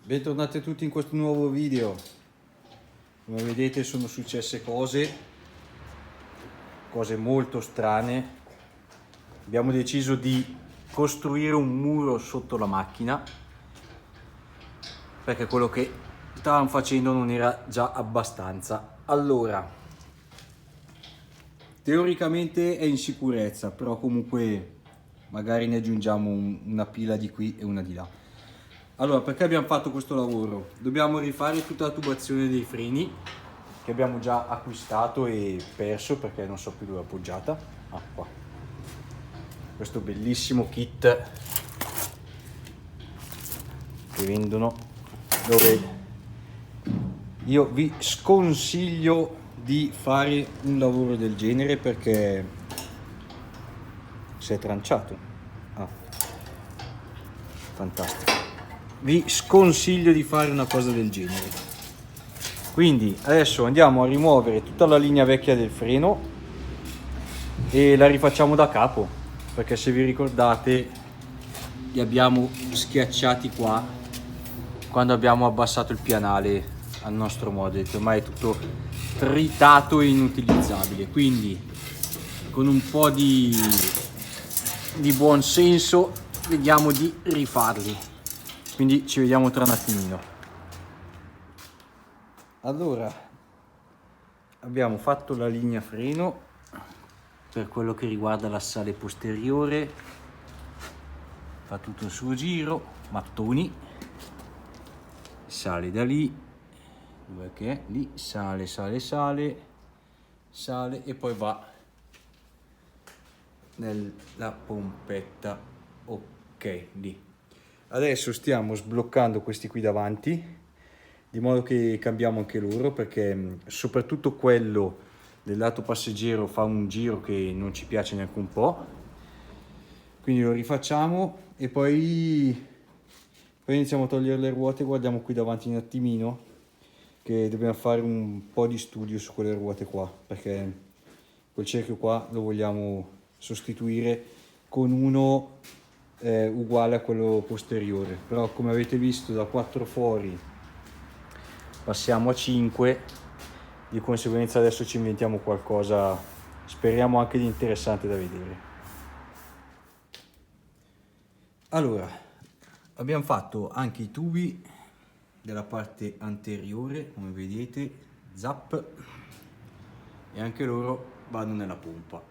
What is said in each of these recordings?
Bentornati a tutti in questo nuovo video. Come vedete sono successe cose molto strane. Abbiamo deciso di costruire un muro sotto la macchina perché quello che stavamo facendo non era già abbastanza. Allora, teoricamente è in sicurezza, però comunque magari ne aggiungiamo una pila di qui e una di là. Allora, perché abbiamo fatto questo lavoro? Dobbiamo rifare tutta la tubazione dei freni che abbiamo già acquistato e perso perché non so più dove è appoggiata. Ah, qua. Questo bellissimo kit che vendono, dove io vi sconsiglio di fare un lavoro del genere perché si è tranciato. Ah, fantastico. Vi sconsiglio di fare una cosa del genere. Quindi adesso andiamo a rimuovere tutta la linea vecchia del freno e la rifacciamo da capo, perché se vi ricordate li abbiamo schiacciati qua quando abbiamo abbassato il pianale al nostro model, che ormai è tutto tritato e inutilizzabile. Quindi con un po' di buon senso vediamo di rifarli. Quindi ci vediamo tra un attimino. Allora, abbiamo fatto la linea freno per quello che riguarda l'assale posteriore, fa tutto il suo giro, mattoni, sale da lì, dove che è? Lì, sale e poi va nella pompetta, ok, lì. Adesso stiamo sbloccando questi qui davanti, di modo che cambiamo anche loro, perché soprattutto quello del lato passeggero fa un giro che non ci piace neanche un po'. Quindi lo rifacciamo e poi iniziamo a togliere le ruote. Guardiamo qui davanti un attimino, che dobbiamo fare un po' di studio su quelle ruote qua, perché quel cerchio qua lo vogliamo sostituire con uno uguale a quello posteriore, però come avete visto da 4 fori passiamo a 5, di conseguenza adesso ci inventiamo qualcosa, speriamo anche di interessante da vedere. Allora, abbiamo fatto anche i tubi della parte anteriore, come vedete, zap, e anche loro vanno nella pompa.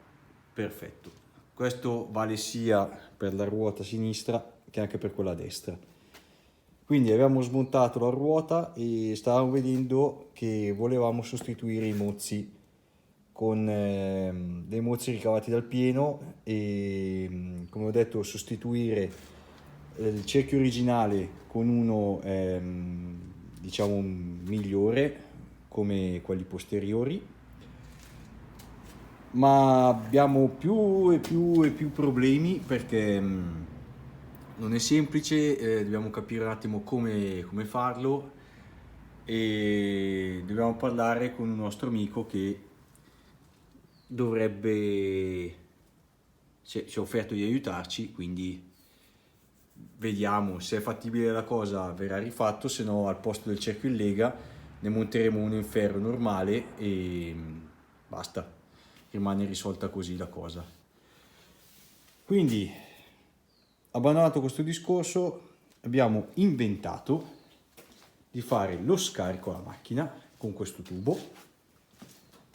Perfetto. Questo vale sia per la ruota sinistra che anche per quella destra. Quindi abbiamo smontato la ruota e stavamo vedendo che volevamo sostituire i mozzi con dei mozzi ricavati dal pieno e, come ho detto, sostituire il cerchio originale con uno diciamo migliore come quelli posteriori, ma abbiamo più e più problemi perché non è semplice, dobbiamo capire un attimo come farlo e dobbiamo parlare con un nostro amico che dovrebbe ci ha offerto di aiutarci, quindi vediamo se è fattibile la cosa, verrà rifatto, se no al posto del cerchio in lega ne monteremo uno in ferro normale e basta, rimane risolta così la cosa. Quindi, abbandonato questo discorso, abbiamo inventato di fare lo scarico alla macchina con questo tubo,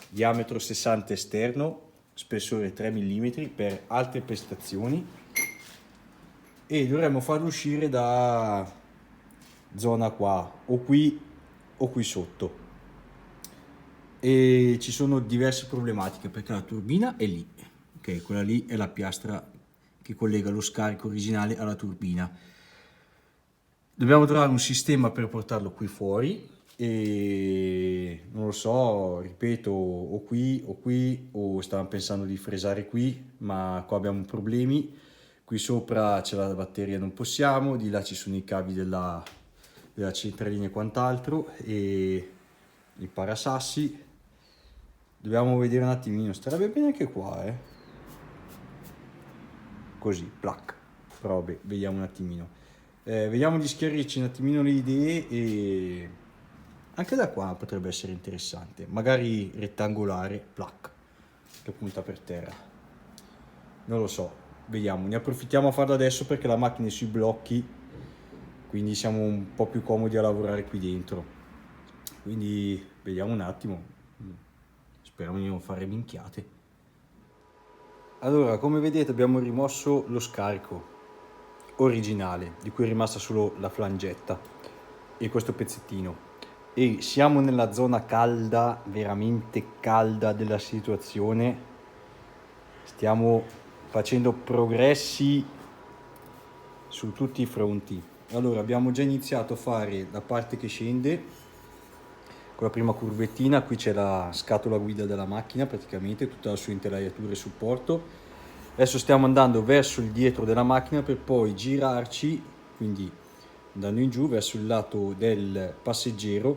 diametro 60 esterno, spessore 3 mm per alte prestazioni, e dovremmo farlo uscire da zona qua o qui sotto. E ci sono diverse problematiche perché la turbina è lì, ok, quella lì è la piastra che collega lo scarico originale alla turbina. Dobbiamo trovare un sistema per portarlo qui fuori e non lo so, ripeto, o qui o stavamo pensando di fresare qui, ma qua abbiamo problemi. Qui sopra c'è la batteria, non possiamo, di là ci sono i cavi della centralina e quant'altro e i parasassi. Dobbiamo vedere un attimino, starebbe bene anche qua, così, plac, però beh, vediamo un attimino. Vediamo di schiarirci un attimino le idee e anche da qua potrebbe essere interessante, magari rettangolare, plac, che punta per terra. Non lo so, vediamo, ne approfittiamo a farlo adesso perché la macchina è sui blocchi, quindi siamo un po' più comodi a lavorare qui dentro. Quindi vediamo un attimo, speriamo di non fare minchiate. Allora, come vedete abbiamo rimosso lo scarico originale, di cui è rimasta solo la flangetta e questo pezzettino. E siamo nella zona calda, veramente calda della situazione. Stiamo facendo progressi su tutti i fronti. Allora, abbiamo già iniziato a fare la parte che scende con la prima curvettina. Qui c'è la scatola guida della macchina, praticamente tutta la sua intelaiatura e supporto. Adesso stiamo andando verso il dietro della macchina per poi girarci, quindi andando in giù verso il lato del passeggero,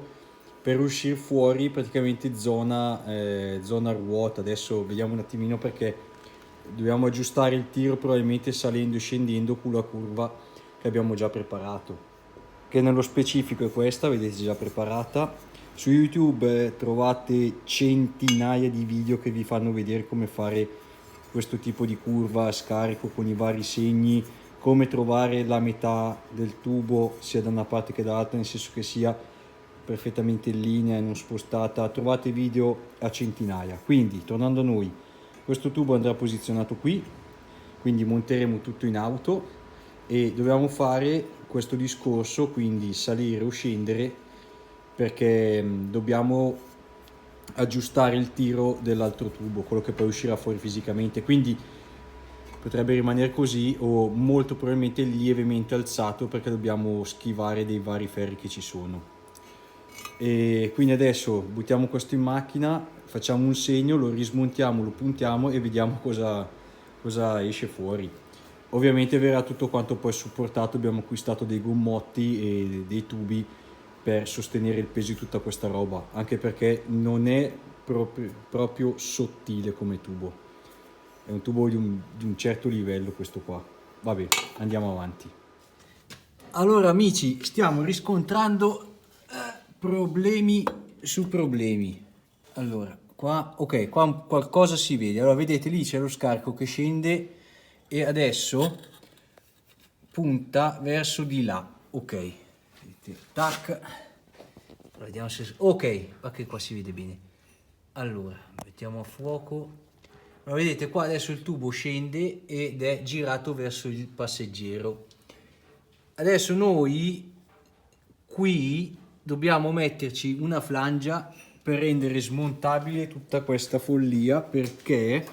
per uscire fuori praticamente zona ruota. Adesso vediamo un attimino perché dobbiamo aggiustare il tiro probabilmente salendo e scendendo con la curva che abbiamo già preparato, che nello specifico è questa, vedete già preparata. Su YouTube trovate centinaia di video che vi fanno vedere come fare questo tipo di curva a scarico con i vari segni, come trovare la metà del tubo sia da una parte che dall'altra, nel senso che sia perfettamente in linea e non spostata. Trovate video a centinaia. Quindi tornando a noi, questo tubo andrà posizionato qui, quindi monteremo tutto in auto e dobbiamo fare questo discorso, quindi salire o scendere, perché dobbiamo aggiustare il tiro dell'altro tubo, quello che poi uscirà fuori fisicamente, quindi potrebbe rimanere così o molto probabilmente lievemente alzato perché dobbiamo schivare dei vari ferri che ci sono. E quindi adesso buttiamo questo in macchina, facciamo un segno, lo rismontiamo, lo puntiamo e vediamo cosa esce fuori. Ovviamente verrà tutto quanto poi supportato, abbiamo acquistato dei gommotti e dei tubi per sostenere il peso di tutta questa roba, anche perché non è proprio sottile come tubo, è un tubo di un certo livello questo qua. Vabbè, andiamo avanti. Allora amici, stiamo riscontrando problemi su problemi. Allora, qua, ok, qua qualcosa si vede. Allora, vedete lì c'è lo scarico che scende e adesso punta verso di là. Ok, vedete, tac. Vediamo se... Ok, anche qua si vede bene. Allora, mettiamo a fuoco. Allora, vedete qua adesso il tubo scende ed è girato verso il passeggero. Adesso noi qui dobbiamo metterci una flangia per rendere smontabile tutta questa follia, perché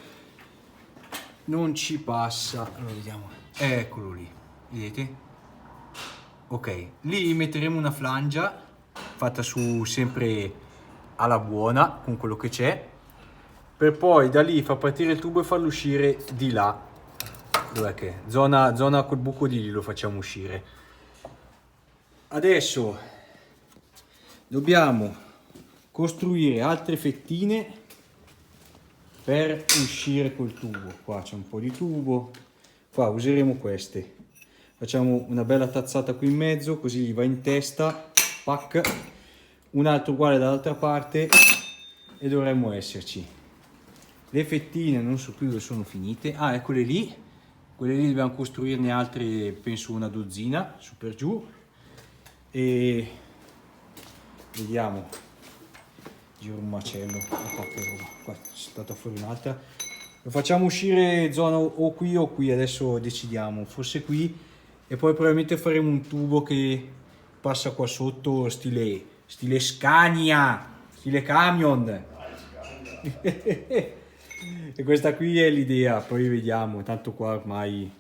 non ci passa. Allora vediamo, eccolo lì, vedete? Ok, lì metteremo una flangia fatta su sempre alla buona con quello che c'è, per poi da lì far partire il tubo e farlo uscire di là. Dov'è che? Zona col buco di lì lo facciamo uscire. Adesso dobbiamo costruire altre fettine per uscire col tubo. Qua c'è un po' di tubo, qua useremo queste. Facciamo una bella tazzata qui in mezzo, così gli va in testa, pac, un altro uguale dall'altra parte e dovremmo esserci. Le fettine non so più dove sono finite. Ah, eccole lì. Quelle lì dobbiamo costruirne altre, penso una dozzina, su per giù. E vediamo, giro un macello, qua è stata fuori un'altra, lo facciamo uscire zona o qui, adesso decidiamo, forse qui, e poi probabilmente faremo un tubo che passa qua sotto stile Scania, stile camion. E questa qui è l'idea, poi vediamo, tanto qua ormai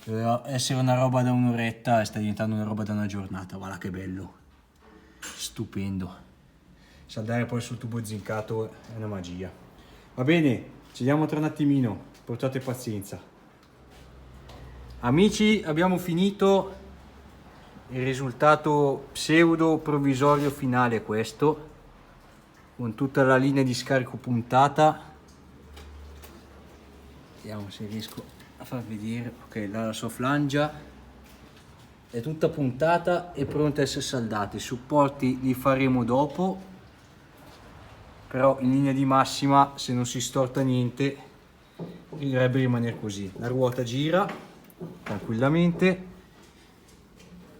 doveva essere una roba da un'oretta e sta diventando una roba da una giornata. Guarda che bello, stupendo. Saldare poi sul tubo zincato è una magia. Va bene, ci vediamo tra un attimino, portate pazienza. Amici, abbiamo finito, il risultato pseudo provvisorio finale è questo, con tutta la linea di scarico puntata. Vediamo se riesco a far vedere. Ok, la sua flangia, è tutta puntata e pronta a essere saldata. I supporti li faremo dopo, però in linea di massima, se non si storta niente, dovrebbe rimanere così. La ruota gira tranquillamente,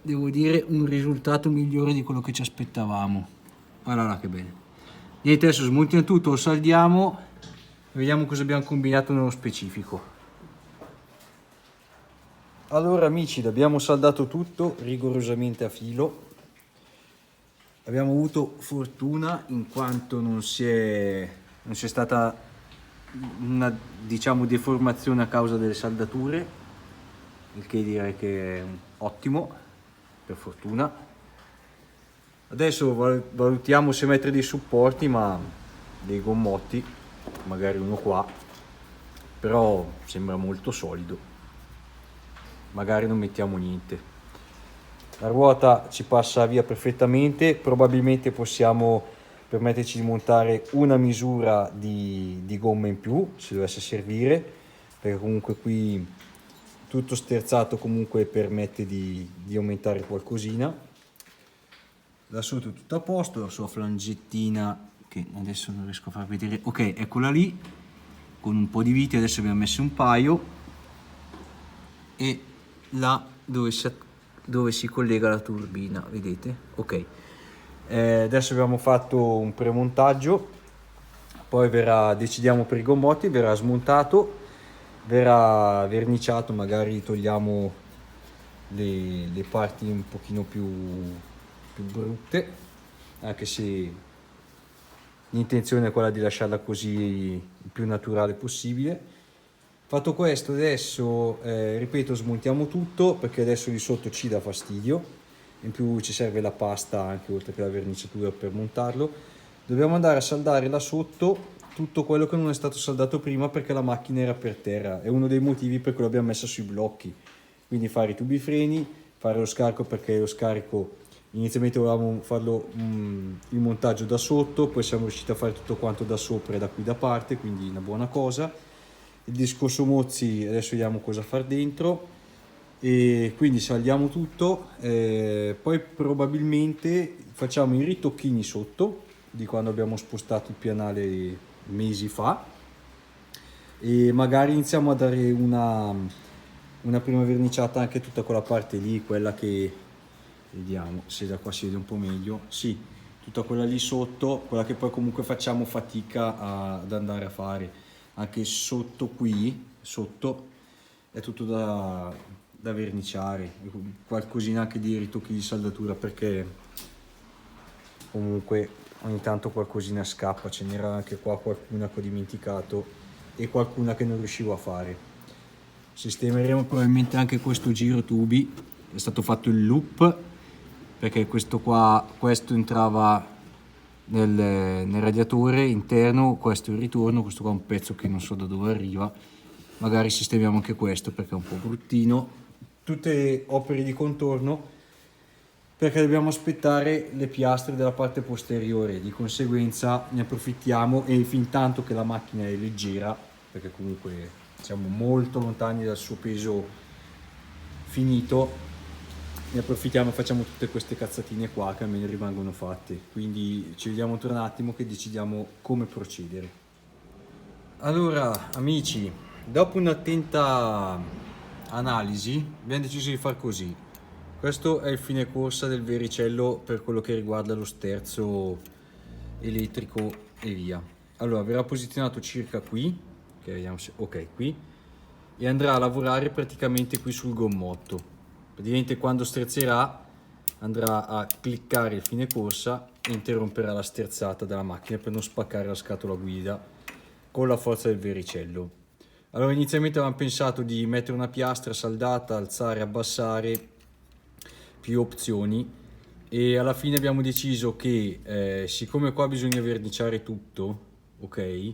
devo dire un risultato migliore di quello che ci aspettavamo. Guarda là che bene. Niente, adesso smontiamo tutto, lo saldiamo e vediamo cosa abbiamo combinato nello specifico. Allora amici, abbiamo saldato tutto rigorosamente a filo. Abbiamo avuto fortuna in quanto non c'è stata una, diciamo, deformazione a causa delle saldature, il che direi che è ottimo, per fortuna. Adesso valutiamo se mettere dei supporti, ma dei gommotti, magari uno qua, però sembra molto solido. Magari non mettiamo niente. La ruota ci passa via perfettamente, probabilmente possiamo permetterci di montare una misura di gomma in più se dovesse servire, perché comunque qui tutto sterzato comunque permette di aumentare qualcosina. Da sotto è tutto a posto, la sua flangettina che adesso non riesco a far vedere, ok, eccola lì, con un po' di viti, adesso abbiamo messo un paio, e là dove si collega la turbina, vedete? Ok, adesso abbiamo fatto un premontaggio, poi decidiamo per i gommotti, verrà smontato, verrà verniciato, magari togliamo le parti un pochino più brutte, anche se l'intenzione è quella di lasciarla così il più naturale possibile. Fatto questo, adesso ripeto, smontiamo tutto perché adesso di sotto ci dà fastidio, in più ci serve la pasta anche oltre che la verniciatura per montarlo. Dobbiamo andare a saldare là sotto tutto quello che non è stato saldato prima perché la macchina era per terra, è uno dei motivi per cui l'abbiamo messa sui blocchi, quindi fare i tubi freni, fare lo scarico, perché lo scarico inizialmente volevamo farlo il montaggio da sotto, poi siamo riusciti a fare tutto quanto da sopra e da qui da parte, quindi una buona cosa. Il discorso mozzi adesso vediamo cosa far dentro, e quindi saldiamo tutto, poi probabilmente facciamo i ritocchini sotto di quando abbiamo spostato il pianale mesi fa, e magari iniziamo a dare una prima verniciata anche tutta quella parte lì, quella che vediamo se da qua si vede un po' meglio, sì, tutta quella lì sotto, quella che poi comunque facciamo fatica ad andare a fare. Anche sotto qui, sotto è tutto da verniciare, qualcosina anche di ritocchi di saldatura, perché comunque ogni tanto qualcosina scappa, ce n'era anche qua qualcuna che ho dimenticato e qualcuna che non riuscivo a fare. Sistemeremo probabilmente anche questo giro tubi, è stato fatto il loop perché questo entrava nel radiatore interno, questo è il ritorno, questo qua è un pezzo che non so da dove arriva, magari sistemiamo anche questo perché è un po' bruttino. Tutte opere di contorno perché dobbiamo aspettare le piastre della parte posteriore, di conseguenza ne approfittiamo, e fin tanto che la macchina è leggera, perché comunque siamo molto lontani dal suo peso finito, ne approfittiamo e facciamo tutte queste cazzatine qua che almeno rimangono fatte. Quindi ci vediamo tra un attimo che decidiamo come procedere. Allora amici, dopo un'attenta analisi abbiamo deciso di far così. Questo è il fine corsa del vericello per quello che riguarda lo sterzo elettrico e via. Allora verrà posizionato circa qui, che vediamo se, ok, qui, e andrà a lavorare praticamente qui sul gommotto. Praticamente quando sterzerà andrà a cliccare il fine corsa e interromperà la sterzata della macchina per non spaccare la scatola guida con la forza del vericello. Allora inizialmente avevamo pensato di mettere una piastra saldata, alzare, abbassare, più opzioni, e alla fine abbiamo deciso che siccome qua bisogna verniciare tutto, ok,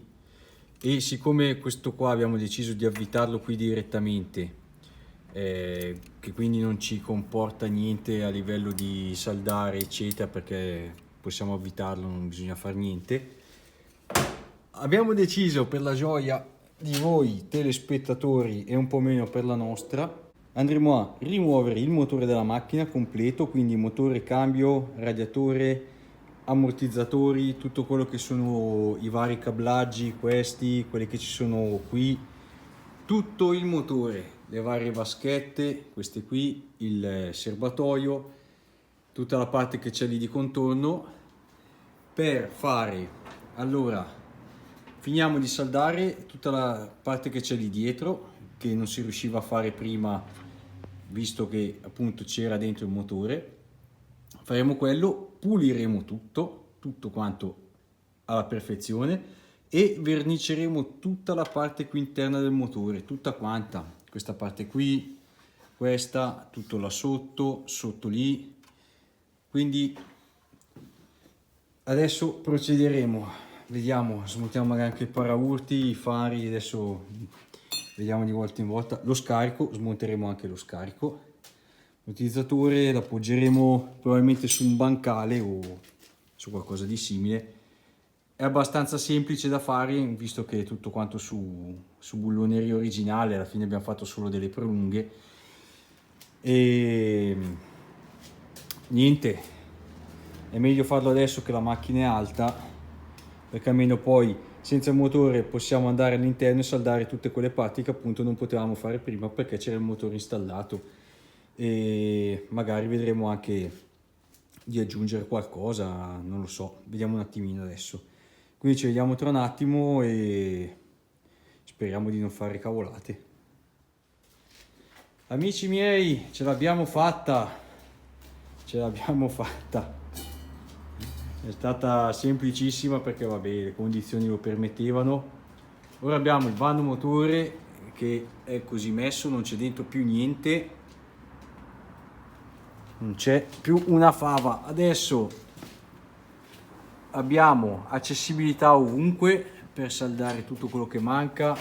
e siccome questo qua abbiamo deciso di avvitarlo qui direttamente, che quindi non ci comporta niente a livello di saldare eccetera, perché possiamo avvitarlo, non bisogna fare niente, abbiamo deciso, per la gioia di voi telespettatori e un po' meno per la nostra, andremo a rimuovere il motore della macchina completo, quindi motore, cambio, radiatore, ammortizzatori, tutto quello che sono i vari cablaggi, questi, quelli che ci sono qui, tutto il motore, le varie vaschette, queste qui, il serbatoio, tutta la parte che c'è lì di contorno, per fare, allora, finiamo di saldare tutta la parte che c'è lì dietro, che non si riusciva a fare prima, visto che appunto c'era dentro il motore. Faremo quello, puliremo tutto quanto alla perfezione e verniceremo tutta la parte qui interna del motore, tutta quanta, questa parte qui, questa, tutto là sotto, sotto lì. Quindi adesso procederemo, vediamo, smontiamo magari anche il paraurti, i fari, adesso vediamo di volta in volta, lo scarico, smonteremo anche lo scarico. L'utilizzatore l'appoggeremo probabilmente su un bancale o su qualcosa di simile. È abbastanza semplice da fare, visto che è tutto quanto su bulloneria originale, alla fine abbiamo fatto solo delle prolunghe. E niente, è meglio farlo adesso che la macchina è alta, perché almeno poi senza il motore possiamo andare all'interno e saldare tutte quelle parti che appunto non potevamo fare prima perché c'era il motore installato. E magari vedremo anche di aggiungere qualcosa, non lo so, vediamo un attimino adesso. Quindi ci vediamo tra un attimo e speriamo di non fare cavolate. Amici miei, ce l'abbiamo fatta, è stata semplicissima perché vabbè, le condizioni lo permettevano. Ora abbiamo il vano motore che è così messo, non c'è dentro più niente, non c'è più una fava. Adesso abbiamo accessibilità ovunque per saldare tutto quello che manca,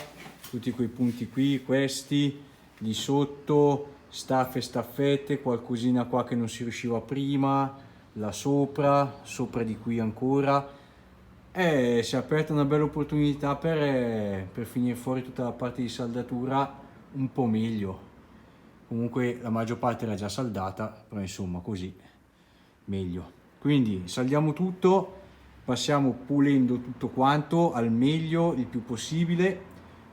tutti quei punti qui, questi di sotto, staffe e staffette, qualcosina qua che non si riusciva prima, là sopra di qui ancora. Si è aperta una bella opportunità per finire fuori tutta la parte di saldatura un po' meglio. Comunque la maggior parte era già saldata, però insomma così meglio. Quindi saldiamo tutto, passiamo pulendo tutto quanto al meglio, il più possibile.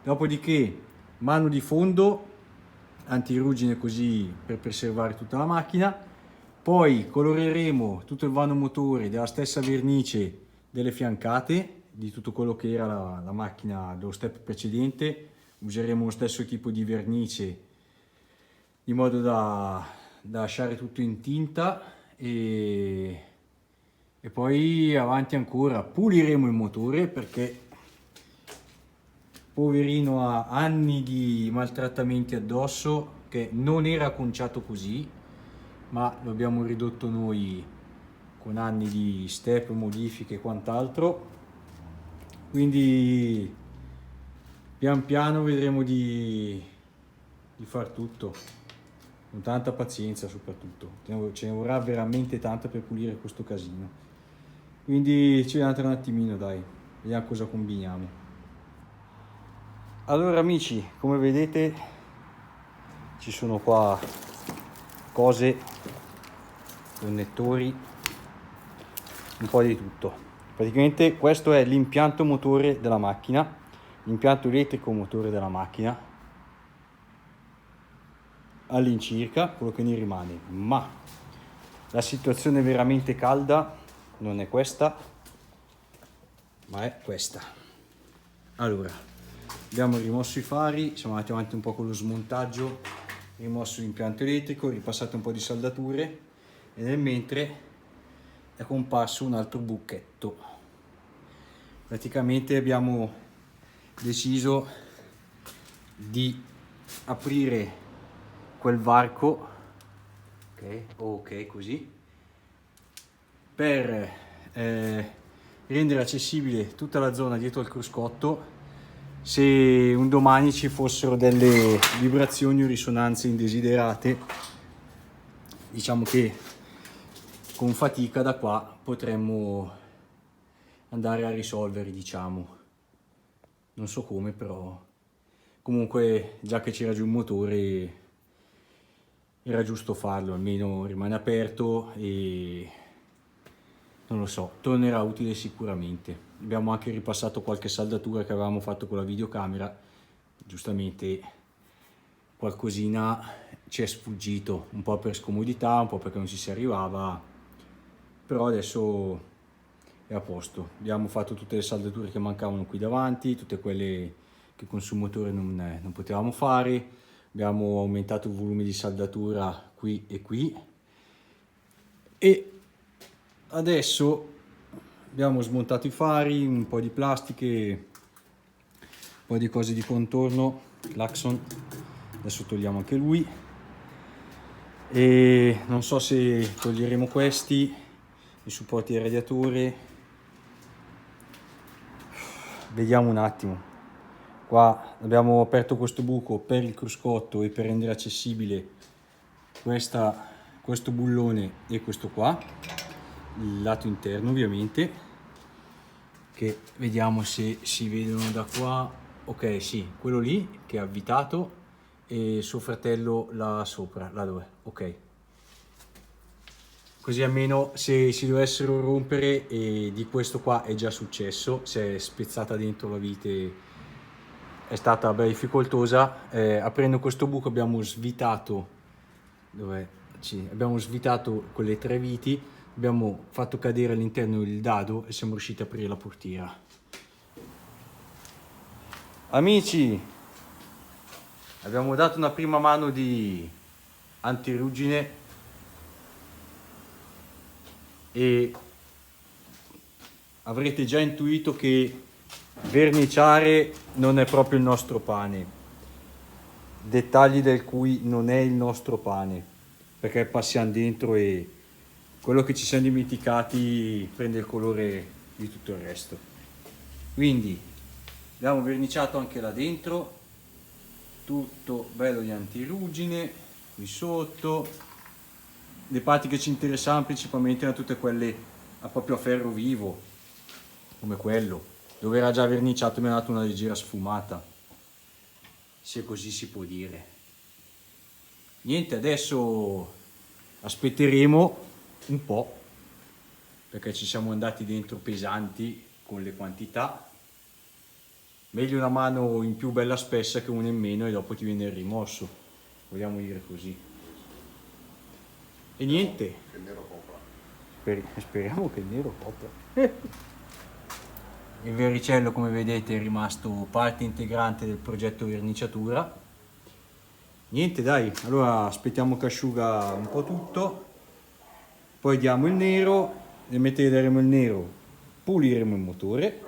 Dopodiché mano di fondo, antirugine così per preservare tutta la macchina. Poi coloreremo tutto il vano motore della stessa vernice delle fiancate di tutto quello che era la macchina dello step precedente. Useremo lo stesso tipo di vernice in modo da lasciare tutto in tinta e poi avanti ancora puliremo il motore perché poverino ha anni di maltrattamenti addosso, che non era conciato così, ma lo abbiamo ridotto noi con anni di step, modifiche e quant'altro. Quindi pian piano vedremo di far tutto, con tanta pazienza soprattutto. Ce ne vorrà veramente tanta per pulire questo casino. Quindi ci vediamo tra un attimino, dai, vediamo cosa combiniamo. Allora amici, come vedete ci sono qua cose, connettori, un po' di tutto. Praticamente questo è l'impianto motore della macchina, l'impianto elettrico motore della macchina, all'incirca quello che ne rimane, ma la situazione veramente calda non è questa, ma è questa. Allora, abbiamo rimosso i fari, siamo andati avanti un po' con lo smontaggio, rimosso l'impianto elettrico, ripassato un po' di saldature e nel mentre è comparso un altro buchetto. Praticamente abbiamo deciso di aprire quel varco, ok, così, per rendere accessibile tutta la zona dietro al cruscotto se un domani ci fossero delle vibrazioni o risonanze indesiderate. Diciamo che con fatica da qua potremmo andare a risolvere, diciamo, non so come, però comunque già che c'era giù il motore era giusto farlo, almeno rimane aperto e non lo so, tornerà utile sicuramente. Abbiamo anche ripassato qualche saldatura che avevamo fatto con la videocamera, giustamente qualcosina ci è sfuggito, un po' per scomodità, un po' perché non ci si arrivava, però adesso è a posto. Abbiamo fatto tutte le saldature che mancavano qui davanti, tutte quelle che con sul motore non potevamo fare, abbiamo aumentato il volume di saldatura qui e adesso abbiamo smontato i fari, un po' di plastiche, un po' di cose di contorno, clacson, adesso togliamo anche lui e non so se toglieremo questi, i supporti del radiatore, vediamo un attimo. Qua abbiamo aperto questo buco per il cruscotto e per rendere accessibile questo bullone e questo qua, il lato interno ovviamente, che vediamo se si vedono da qua. Ok, sì, quello lì che è avvitato e suo fratello là sopra, là dove, ok. Così almeno se si dovessero rompere, e di questo qua è già successo, si è spezzata dentro la vite, è stata bella difficoltosa. Aprendo questo buco abbiamo svitato, abbiamo svitato quelle 3 viti, abbiamo fatto cadere all'interno il dado e siamo riusciti a aprire la portiera. Amici, abbiamo dato una prima mano di antiruggine e avrete già intuito che verniciare non è proprio il nostro pane, dettagli del cui non è il nostro pane, perché passiamo dentro e quello che ci siamo dimenticati prende il colore di tutto il resto. Quindi abbiamo verniciato anche là dentro, tutto bello di antiruggine, qui sotto. Le parti che ci interessavano principalmente erano tutte quelle proprio a ferro vivo, come quello, dove era già verniciato, mi ha dato una leggera sfumata, se così si può dire. Niente, adesso aspetteremo un po', perché ci siamo andati dentro pesanti con le quantità. Meglio una mano in più bella spessa che una in meno e dopo ti viene il rimorso, vogliamo dire così. E niente, speriamo che il nero copra. Il vericello, come vedete, è rimasto parte integrante del progetto verniciatura. Niente, dai, allora aspettiamo che asciuga un po' tutto, poi diamo il nero, nel mentre daremo il nero puliremo il motore,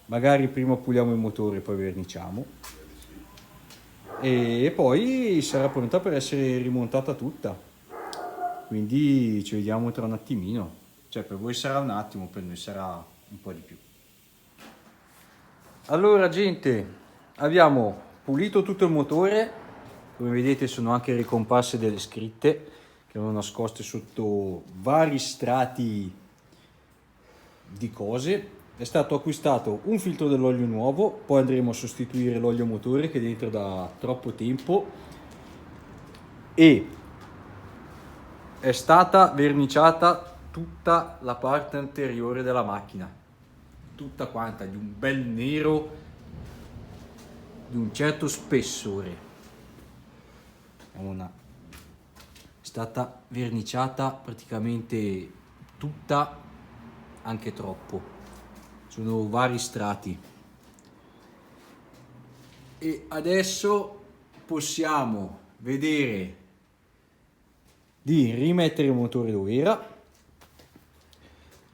magari prima puliamo il motore poi verniciamo e poi sarà pronta per essere rimontata tutta. Quindi ci vediamo tra un attimino, cioè per voi sarà un attimo, per noi sarà un po' di più. Allora gente, abbiamo pulito tutto il motore, come vedete sono anche ricomparse delle scritte che erano nascoste sotto vari strati di cose. È stato acquistato un filtro dell'olio nuovo, poi andremo a sostituire l'olio motore che è dentro da troppo tempo e è stata verniciata tutta la parte anteriore della macchina, tutta quanta, di un bel nero di un certo spessore. È stata verniciata praticamente tutta, anche troppo, sono vari strati e adesso possiamo vedere di rimettere il motore dove era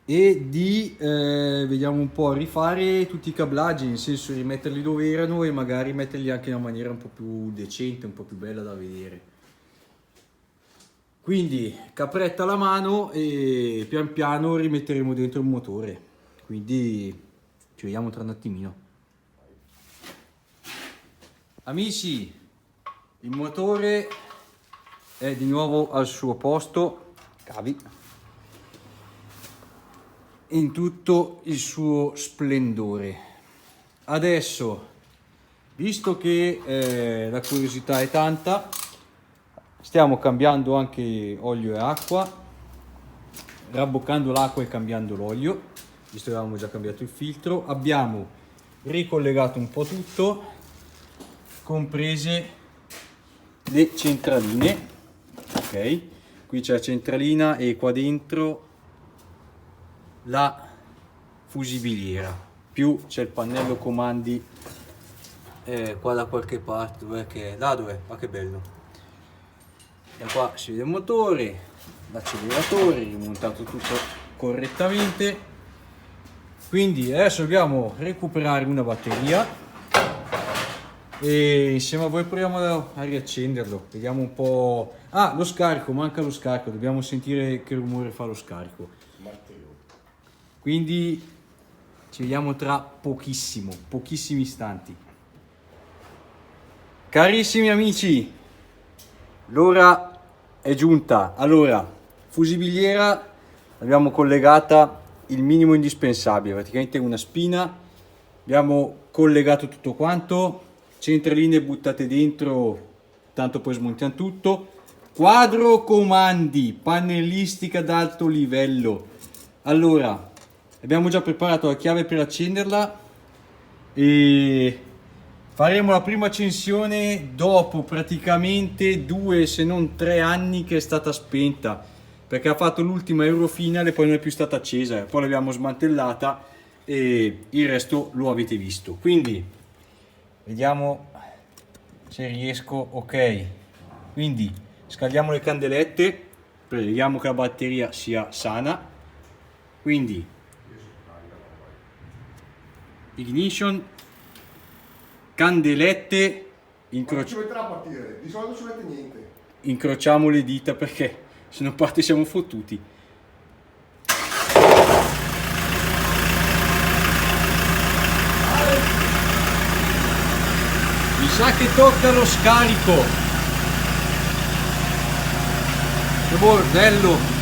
e di vediamo un po' rifare tutti i cablaggi, nel senso rimetterli dove erano e magari metterli anche in una maniera un po' più decente, un po' più bella da vedere. Quindi capretta alla mano e pian piano rimetteremo dentro il motore, quindi ci vediamo tra un attimino. Amici, il motore è di nuovo al suo posto, cavi, in tutto il suo splendore. Adesso, visto che la curiosità è tanta, stiamo cambiando anche olio e acqua, rabboccando l'acqua e cambiando l'olio, visto che avevamo già cambiato il filtro. Abbiamo ricollegato un po' tutto, comprese le centraline. Ok, qui c'è la centralina e qua dentro la fusibiliera, più c'è il pannello comandi qua da qualche parte. Dov'è che è? Là dov'è? Ma che bello! E qua si vede il motore, l'acceleratore, rimontato tutto correttamente. Quindi adesso dobbiamo recuperare una batteria e insieme a voi proviamo a riaccenderlo, vediamo un po'. Ah, lo scarico, manca lo scarico, dobbiamo sentire che rumore fa lo scarico. Quindi ci vediamo tra pochissimi istanti. Carissimi amici, l'ora è giunta. Allora, fusibiliera l'abbiamo collegata il minimo indispensabile, praticamente una spina. Abbiamo collegato tutto quanto, centraline buttate dentro, tanto poi smontiamo tutto. Quadro comandi, pannellistica d'alto livello. Allora, abbiamo già preparato la chiave per accenderla e faremo la prima accensione dopo praticamente 2 se non 3 anni che è stata spenta, perché ha fatto l'ultima Eurofinale e poi non è più stata accesa, poi l'abbiamo smantellata e il resto lo avete visto. Quindi vediamo se riesco. Ok, quindi scaldiamo le candelette, vediamo che la batteria sia sana. Quindi ignition, candelette, Ci metterà a partire, di solito ci mette niente. incrociamo le dita perché se non parte siamo fottuti. Mi sa che tocca lo scarico. Che bordello.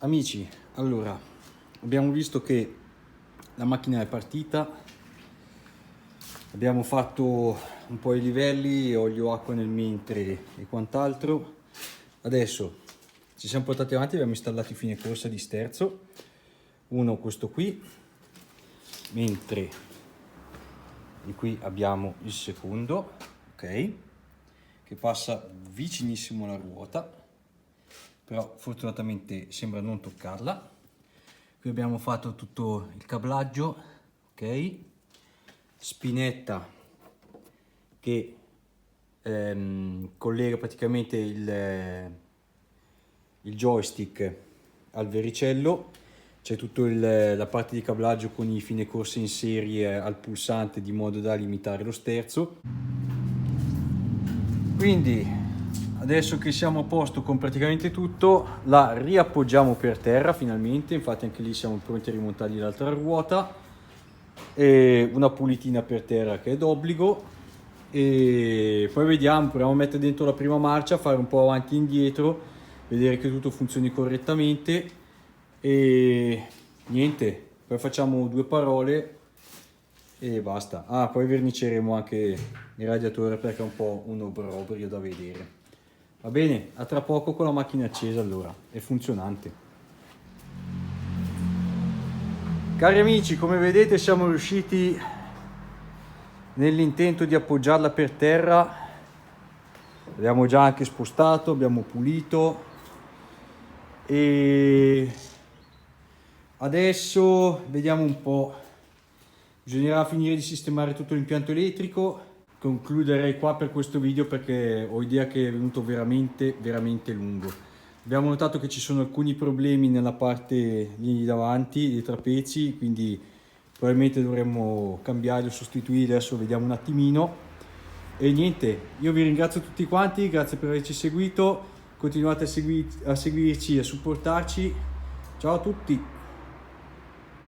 Amici, allora abbiamo visto che la macchina è partita, abbiamo fatto un po' i livelli, olio, acqua nel mentre e quant'altro. Adesso ci siamo portati avanti, abbiamo installato i fine corsa di sterzo, uno questo qui, mentre di qui abbiamo il secondo, ok, che passa vicinissimo alla ruota, però fortunatamente sembra non toccarla. Qui abbiamo fatto tutto il cablaggio, ok, spinetta che collega praticamente il joystick al vericello. C'è tutta la parte di cablaggio con i fine corsa in serie al pulsante di modo da limitare lo sterzo. Quindi adesso che siamo a posto con praticamente tutto, la riappoggiamo per terra finalmente, infatti anche lì siamo pronti a rimontargli l'altra ruota, e una pulitina per terra che è d'obbligo, e poi vediamo, proviamo a mettere dentro la prima marcia, fare un po' avanti e indietro, vedere che tutto funzioni correttamente e niente, poi facciamo 2 parole e basta. Ah, poi verniceremo anche il radiatore perché è un po' un obbrobrio da vedere. Va bene, a tra poco con la macchina accesa allora, è funzionante. Cari amici, come vedete siamo riusciti nell'intento di appoggiarla per terra. Abbiamo già anche spostato, abbiamo pulito e Adesso vediamo un po', bisognerà finire di sistemare tutto l'impianto elettrico. Concluderei qua per questo video perché ho idea che è venuto veramente lungo. Abbiamo notato che ci sono alcuni problemi nella parte lì davanti dei trapezi, quindi probabilmente dovremmo cambiarli o sostituirli. Adesso vediamo un attimino. E niente, io vi ringrazio tutti quanti, grazie per averci seguito, continuate a seguirci e a supportarci. Ciao a tutti!